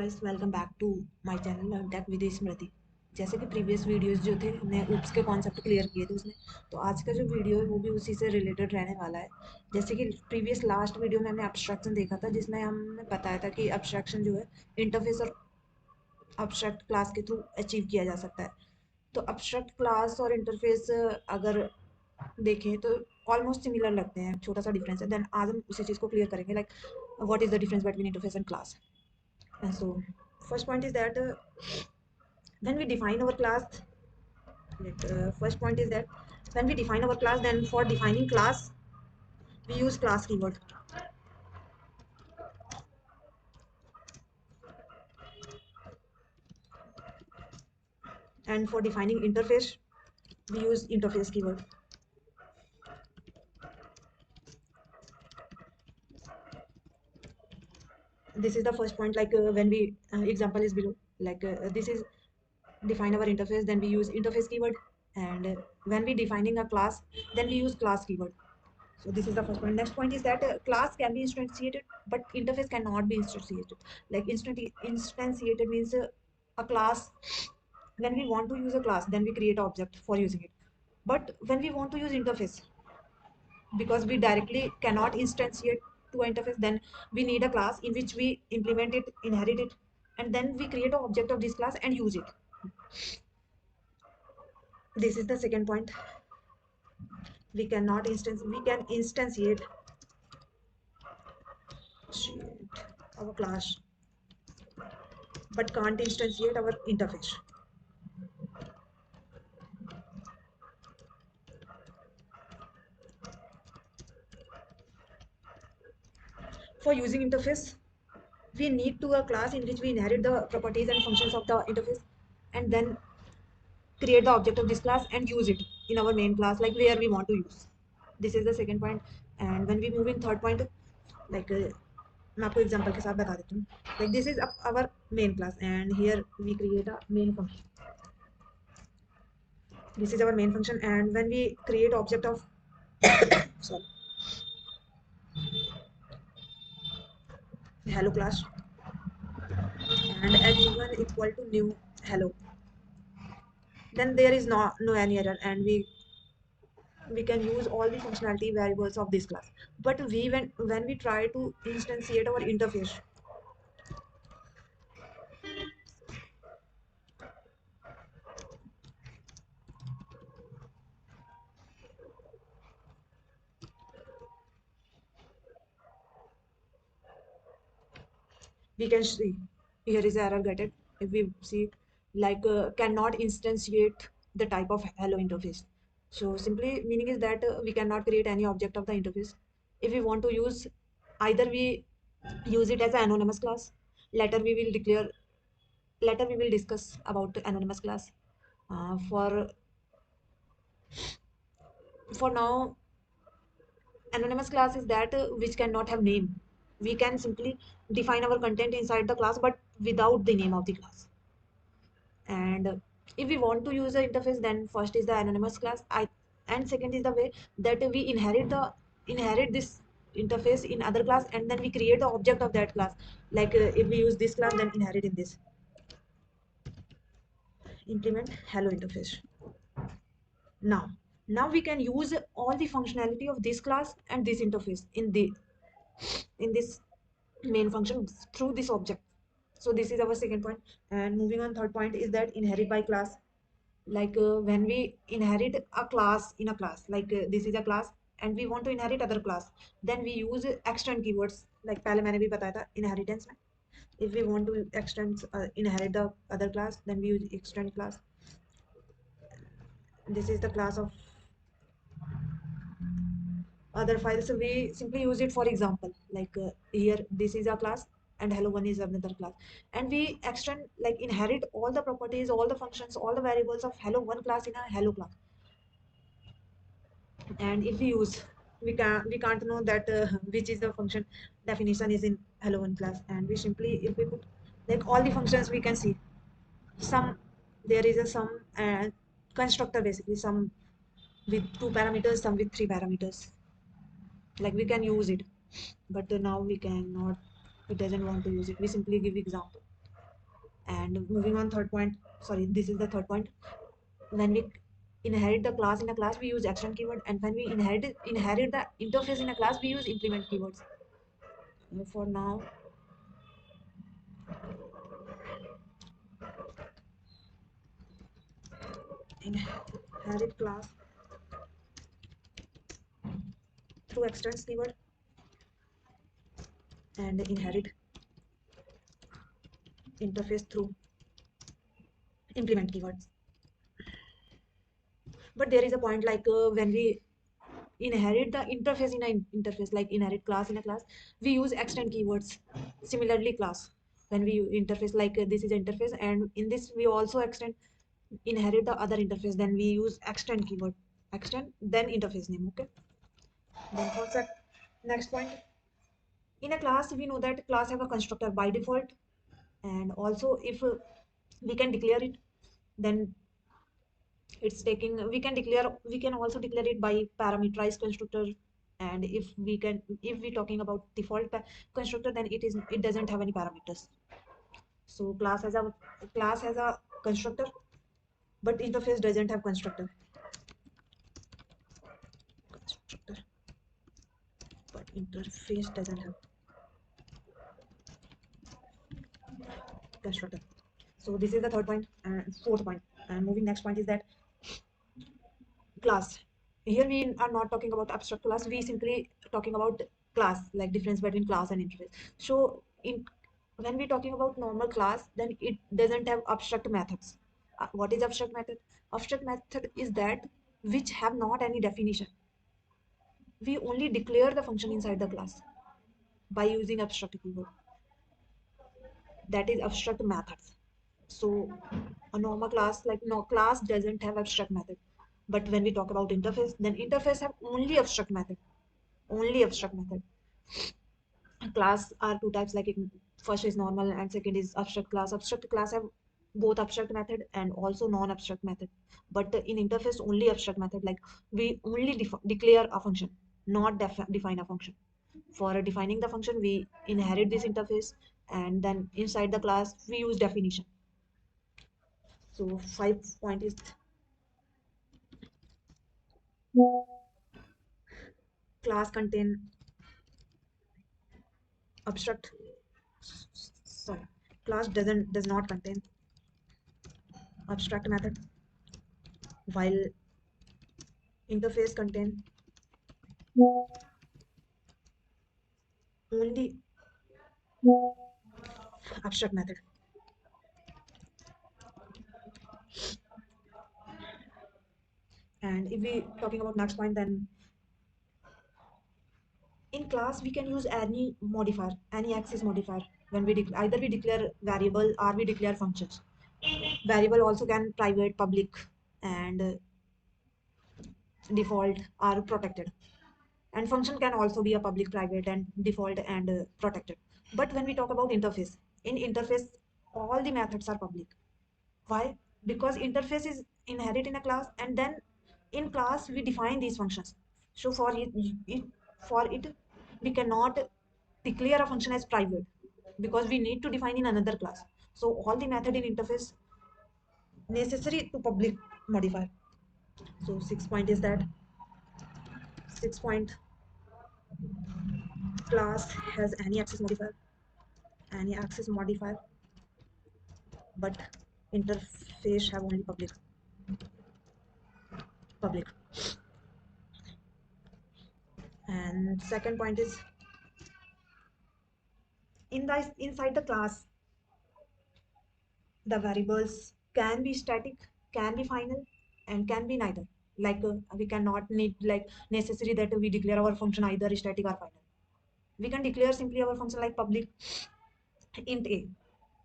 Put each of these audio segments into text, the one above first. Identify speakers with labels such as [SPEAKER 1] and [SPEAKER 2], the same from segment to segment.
[SPEAKER 1] Guys, welcome back to my channel learn tech with Smriti. जैसे कि previous videos जो थे हमने ऊप्स के कॉन्सेप्ट क्लियर किए थे उसमें, तो आज का जो वीडियो है वो भी उसी से रिलेटेड रहने वाला है। जैसे कि प्रीवियस लास्ट वीडियो में हमने एब्स्ट्रैक्शन देखा था, जिसमें हमने बताया था कि एब्स्ट्रैक्शन जो है इंटरफेस और एब्स्ट्रैक्ट क्लास के थ्रू अचीव किया जा सकता है। तो एब्स्ट्रैक्ट क्लास और इंटरफेस अगर देखें तो ऑलमोस्ट सिमिलर लगते हैं, छोटा सा डिफरेंस है। देन आज हम उसी चीज़ को क्लियर करेंगे, like what is the difference between interface and class. So first point is that when we define our class, first point is that when we define our class, then for defining class we use class keyword, and for defining interface we use interface keyword. This is the first point, like when we example is below, like this is define our interface, then we use interface keyword, and when we defining a class, then we use class keyword. So this is the first point. Next point is that class can be instantiated, but interface cannot be instantiated. Like instantiated means a class. When we want to use a class, then we create an object for using it. But when we want to use interface, because we directly cannot instantiate to an interface, then we need a class in which we implement it, inherit it, and then we create an object of this class and use it. This is the second point. We can instantiate our class but can't instantiate our interface. For using interface, we need to a class in which we inherit the properties and functions of the interface, and then create the object of this class and use it in our main class, like where we want to use. This is the second point. And when we move in third point, like मैं आपको example के साथ बता देती हूँ. Like this is our main class, and here we create a main function. This is our main function, and when we create object of sorry, hello class, and h1 equal to new hello, then there is no any error, and we can use all the functionality variables of this class. But when we try to instantiate our interface, we can see here is error get it. If we see, like cannot instantiate the type of hello interface. So simply meaning is that we cannot create any object of the interface. If we want to use, either we use it as an anonymous class. Later we will declare, later we will discuss about anonymous class. For now, anonymous class is that which cannot have name. We can simply define our content inside the class but without the name of the class. And if we want to use the interface, then first is the anonymous class, and second is the way that we inherit this interface in other class, and then we create the object of that class. Like if we use this class, then inherit in this, implement hello interface. Now now we can use all the functionality of this class and this interface in this main function through this object. So this is our second point. And moving on, third point is that inherit by class. Like when we inherit a class in a class, like this is a class and we want to inherit other class, then we use extend keywords. Like पहले मैंने भी बताया था inheritance में, if we want to extend inherit the other class, then we use extend class. This is the class of other files, so we simply use it. For example, like here this is a class and hello one is another class, and we extend, like inherit all the properties, all the functions, all the variables of hello one class in a hello class. And if we use, we can't know that which is the function definition is in hello one class, and we simply, if we put like all the functions, we can see some, there is a some constructor, basically some with 2 parameters, some with 3 parameters. Like we can use it, but now we cannot, it doesn't want to use it. We simply give example. And moving on, third point, sorry, this is the third point. When we inherit the class in a class, we use extend keyword, and when we inherit the interface in a class, we use implement keywords. For now, inherit class through extends keyword, and inherit interface through implement keywords. But there is a point, like when we inherit the interface in an interface, like inherit class in a class, we use extend keywords. Similarly, class, when we interface, like this is interface, and in this we also extend inherit the other interface, then we use extend keyword, extend then interface name. Okay, then for next point, in a class we know that class have a constructor by default, and also if we can declare it, then it's taking, we can also declare it by parameterized constructor. And if we talking about default constructor, then it doesn't have any parameters. So class has a constructor, but interface doesn't have constructor, but interface doesn't have constructor. So this is the third point and fourth point. And moving next point is that class, here we are not talking about abstract class, we simply talking about class, like difference between class and interface. So in when we talking about normal class, then it doesn't have abstract methods. What is abstract method? Abstract method is that which have not any definition. We only declare the function inside the class by using abstract keyword. That is abstract methods. So a normal class, like no class doesn't have abstract method. But when we talk about interface, then interface have only abstract method. Only abstract method. Class are two types, like first is normal and second is abstract class. Abstract class have both abstract method and also non-abstract method. But in interface, only abstract method, like we only declare a function, not define a function. For defining the function, we inherit this interface, and then inside the class we use definition. So 5 point is class contain abstract, sorry, class does not contain abstract method, while interface contain only abstract method. And if we talking about next point, then in class we can use any modifier, any access modifier. When we either we declare variable or we declare functions. Variable also can private, public, and default are protected, and function can also be a public, private, and default, and protected. But when we talk about interface, in interface all the methods are public. Why? Because interface is inherent in a class, and then in class we define these functions. So for it we cannot declare a function as private, because we need to define in another class. So all the method in interface necessary to public modifier. So 6 point is that 6 point, class has any access modifier, but interface have only public. And second point is, inside the class the variables can be static, can be final, and can be neither. Like we cannot need like necessary that we declare our function either static or final. We can declare simply our function like public int a.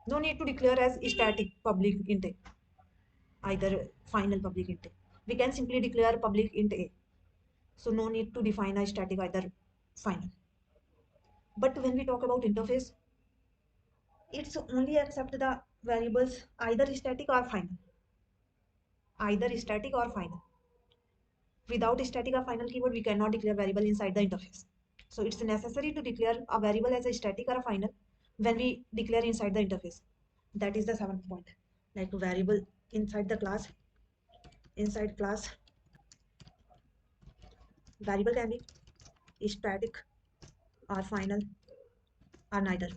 [SPEAKER 1] No need to declare as static public int a, either final public int a. We can simply declare public int a. So no need to define a static either final. But when we talk about interface, it's only accept the variables either static or final. Either static or final. Without static or final keyword, we cannot declare variable inside the interface. So it's necessary to declare a variable as a static or a final when we declare inside the interface. That is the seventh point. Like variable inside the class, inside class, variable can be static or final or neither,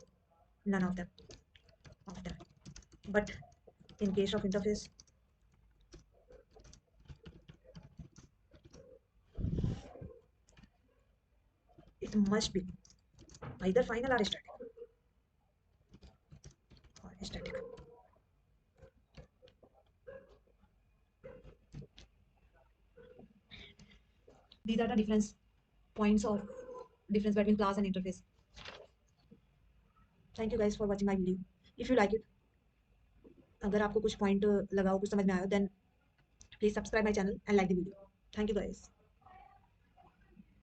[SPEAKER 1] none of them. But in case of interface, it must be either final or static. These are the difference points of difference between class and interface. Thank you guys for watching my video. If you like it, अगर आपको कुछ point लगा हो, कुछ समझ में आया, then please subscribe my channel and like the video. Thank you guys.